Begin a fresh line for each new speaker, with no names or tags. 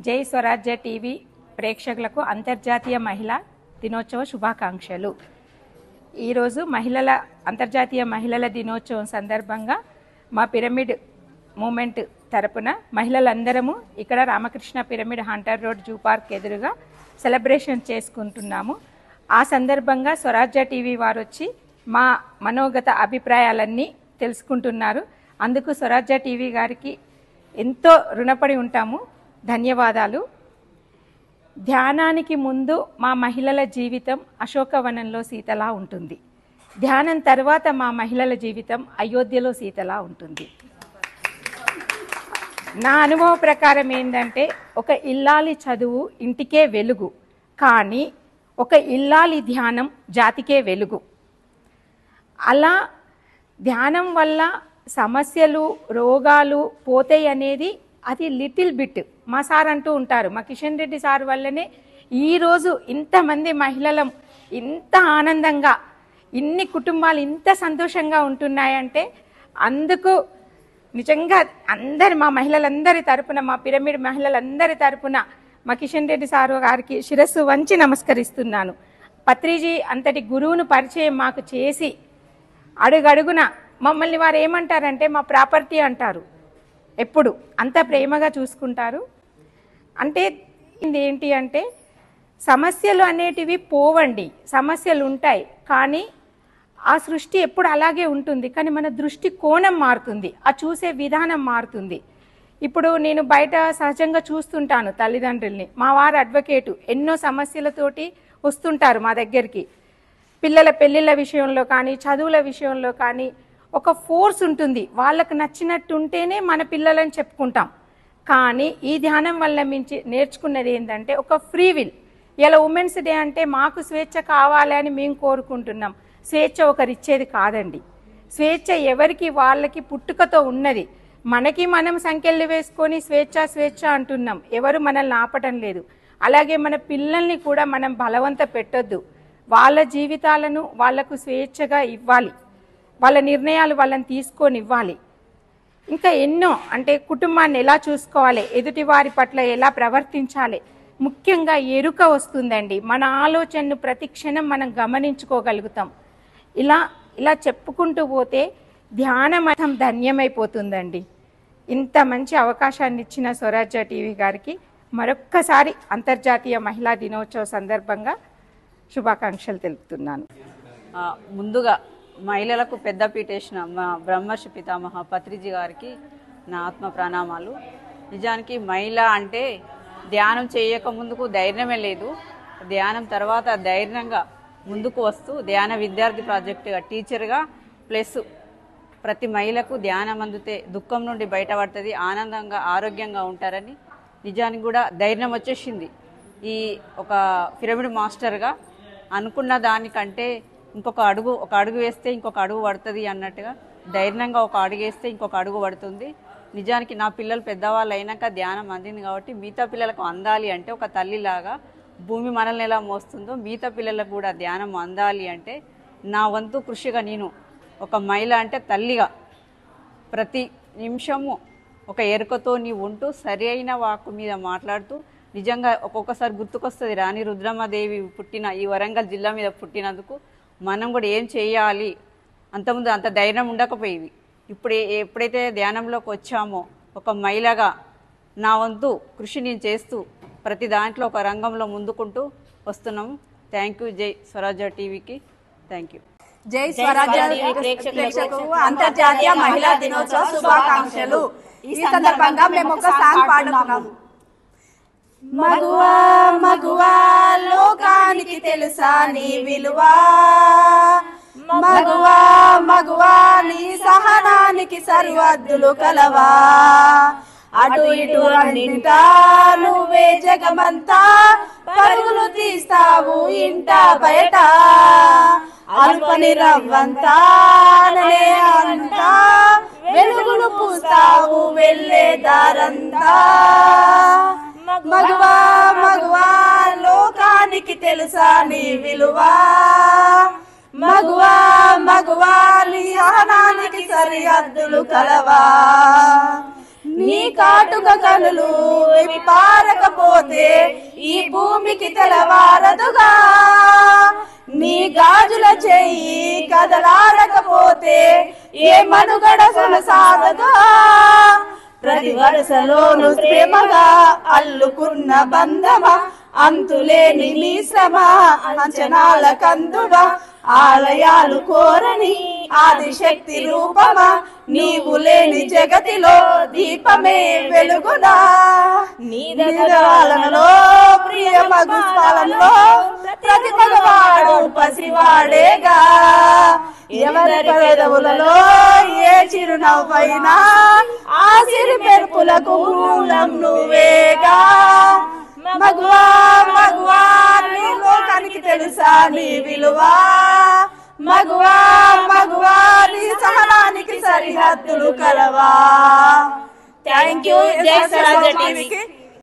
జై స్వరాజ్య టీవీ ప్రేక్షకులకు అంతర్జాతీయ మహిళా దినోత్సవ శుభాకాంక్షలు. ఈరోజు అంతర్జాతీయ మహిళల దినోత్సవం సందర్భంగా మా పిరమిడ్ మూమెంట్ తరపున మహిళలందరము ఇక్కడ Ramakrishna pyramid Hunter road zoo park ఎదురుగా సెలబ్రేషన్ చేసుకుంటున్నాము. ఆ సందర్భంగా స్వరాజ్య టీవీ వారు వచ్చి మా మనోగత అభిప్రాయాలన్నీ తెలుసుకుంటున్నారు. అందుకు స్వరాజ్య టీవీ గారికి ఎంతో రుణపడి ఉంటాము. ధన్యవాదాలు. ధ్యానానికి ముందు మా మహిళల జీవితం అశోకవనంలో సీతలా ఉంటుంది. ధ్యానం తర్వాత మా మహిళల జీవితం అయోధ్యలో సీతలా ఉంటుంది. నా అనుభవ ప్రకారం ఏంటంటే, ఒక ఇల్లాలి చదువు ఇంటికే వెలుగు, కానీ ఒక ఇల్లాలి ధ్యానం జాతికే వెలుగు. అలా ధ్యానం వల్ల సమస్యలు రోగాలు పోతాయి అనేది అది లిటిల్ బిట్. మా సార్ అంటూ ఉంటారు, మా కిషన్ రెడ్డి సార్ వల్లనే ఈరోజు ఇంతమంది మహిళలం ఇంత ఆనందంగా, ఇన్ని కుటుంబాలు ఇంత సంతోషంగా ఉంటున్నాయంటే అందుకు నిజంగా మా మహిళలందరి తరపున, మా పిరమిడ్ మహిళలందరి తరపున మా కిషన్ రెడ్డి సారు గారికి శిరస్సు వంచి నమస్కరిస్తున్నాను. పత్రిజీ అంతటి గురువును పరిచయం మాకు చేసి అడుగడుగున మమ్మల్ని వారు ఏమంటారంటే మా ప్రాపర్టీ అంటారు. ఎప్పుడు అంత ప్రేమగా చూసుకుంటారు. అంటే ఏంటి అంటే, సమస్యలు అనేటివి పోవండి, సమస్యలు ఉంటాయి, కానీ ఆ సృష్టి ఎప్పుడు అలాగే ఉంటుంది. కానీ మన దృష్టి కోణం మారుతుంది, ఆ చూసే విధానం మారుతుంది. ఇప్పుడు నేను బయట సహజంగా చూస్తుంటాను తల్లిదండ్రుల్ని. మా వారు అడ్వకేటు, ఎన్నో సమస్యలతోటి వస్తుంటారు మా దగ్గరికి. పిల్లల పెళ్ళిళ్ళ విషయంలో కానీ, చదువుల విషయంలో కానీ ఒక ఫోర్స్ ఉంటుంది. వాళ్ళకు నచ్చినట్టు ఉంటేనే మన పిల్లలని చెప్పుకుంటాం. కానీ ఈ ధ్యానం వల్ల మించి నేర్చుకున్నది ఏంటంటే ఒక ఫ్రీ విల్. ఇలా ఉమెన్స్ డే అంటే మాకు స్వేచ్ఛ కావాలి అని మేము కోరుకుంటున్నాం. స్వేచ్ఛ ఒకరిచ్చేది కాదండి. స్వేచ్ఛ ఎవరికి వాళ్ళకి పుట్టుకతో ఉన్నది. మనకి మనం సంఖ్యలు వేసుకొని స్వేచ్ఛ అంటున్నాం, ఎవరు మనల్ని ఆపటం లేదు. అలాగే మన పిల్లల్ని కూడా మనం బలవంత పెట్టొద్దు. వాళ్ళ జీవితాలను వాళ్లకు స్వేచ్ఛగా ఇవ్వాలి, వాళ్ళ నిర్ణయాలు వాళ్ళని తీసుకొని ఇవ్వాలి. ఇంకా ఎన్నో, అంటే కుటుంబాన్ని ఎలా చూసుకోవాలి, ఎదుటి వారి పట్ల ఎలా ప్రవర్తించాలి, ముఖ్యంగా ఎరుక వస్తుందండి. మన ఆలోచనను ప్రతి క్షణం మనం గమనించుకోగలుగుతాం. ఇలా చెప్పుకుంటూ పోతే ధ్యానం అర్థం ధన్యమైపోతుందండి. ఇంత మంచి అవకాశాన్ని ఇచ్చిన స్వరాజ్య టీవీ గారికి మరొక్కసారి అంతర్జాతీయ మహిళా దినోత్సవ సందర్భంగా శుభాకాంక్షలు తెలుపుతున్నాను.
ముందుగా మహిళలకు పెద్దపీట వేసిన మా బ్రహ్మర్షి పితామహ పత్రిజీ గారికి నా ఆత్మ ప్రణామాలు. నిజానికి మహిళ అంటే ధ్యానం చేయక ముందుకు ధైర్యమే లేదు, ధ్యానం తర్వాత ధైర్యంగా ముందుకు వస్తూ ధ్యాన విద్యార్థి ప్రాజెక్టుగా టీచర్గా ప్లస్ ప్రతి మహిళకు ధ్యానం అందితే దుఃఖం నుండి బయటపడుతుంది, ఆనందంగా ఆరోగ్యంగా ఉంటారని నిజానికి కూడా ధైర్యం వచ్చేసింది. ఈ ఒక పిరమిడ్ మాస్టర్గా అనుకున్న దానికంటే ఒక అడుగు వేస్తే ఇంకొక అడుగు పడుతుంది అన్నట్టుగా ధైర్యంగా ఒక అడుగు వేస్తే ఇంకొక అడుగు పడుతుంది. నిజానికి నా పిల్లలు పెద్దవాళ్ళు అయినాక ధ్యానం అందింది కాబట్టి మిగతా పిల్లలకు అందాలి అంటే, ఒక తల్లిలాగా భూమి మనల్ని ఎలా మోస్తుందో మిగతా పిల్లలకు కూడా ధ్యానం అందాలి అంటే నా వంతు కృషిగా నేను ఒక మహిళ అంటే తల్లిగా ప్రతి నిమిషము ఒక ఎరుకతో నీవు ఉంటూ సరి అయిన వాక్కు మీద మాట్లాడుతూ, నిజంగా ఒక్కొక్కసారి గుర్తుకొస్తుంది రాణి రుద్రమాదేవి పుట్టిన ఈ వరంగల్ జిల్లా మీద పుట్టినందుకు మనం కూడా ఏం చేయాలి. అంతకుముందు అంత ధైర్యం ఉండకపోయేది. ఎప్పుడైతే ధ్యానంలోకి వచ్చామో ఒక మహిళగా నా వంతు కృషి నేను చేస్తూ ప్రతి దాంట్లో ఒక రంగంలో ముందుకుంటూ వస్తున్నాము. Thank you. జై స్వరాజ్య టీవీకి థ్యాంక్ యూ.
జై స్వరాజ్య ప్రేక్షకులకు అంతర్జాతీయ మహిళా దినోత్సవ శుభాకాంక్షలు. ఈ సందర్భంగా మేము ఒక సాంగ్ పాడుతున్నాము. మగువా మగువా లోకానికి తెలుసా నీ విలువా, మగువా మగువా నీ సహనానికి సరిహద్దులు కలవా, అటు ఇటు అన్నింటా నువ్వే జగమంతా పరుగులు తీస్తావు ఇంట బయట, అల్పని రవ్వంతా అంతా వెలుగులు పూస్తావు వెళ్ళే దారంతా, మగువా మగువా లోకానికి తెలుసా నీ విలువా, మగువా మగువా నీ సహనానికి సరిహద్దులు కలవా, నీ నీ కాటుక కనులు పారకపోతే ఈ భూమికి తెలవారదుగా, నీ గాజుల చెయ్యి కదలాడకపోతే ఏ మనుగడ కొనసాగదుగా. ప్రతి వరుసలోను ప్రేమగా అల్లుకున్న బంధమా, అంతులేని నీ శ్రమ అంచనాల కందువా, ఆలయాలు కోరని ఆదిశక్తి రూపమా, నీవు లేని జగతిలో దీపమే వెలుగునా. నీదలో ప్రియ మగుపాలలో ప్రతి మగవాడు పసివాడేగా, ఎవరి పెదవులలో ఏ చిరునవ్వైనా ఆ సిరి మెరుపులకు మూలం నువ్వేగా. మగువా మగువా నీ లోకానికి తెలుసా నీ విలువా, మగువా మగువా నీ సహనానికి సరిహద్దులు కలవా. Thank you. జై స్వరాజ్య టీవీకి.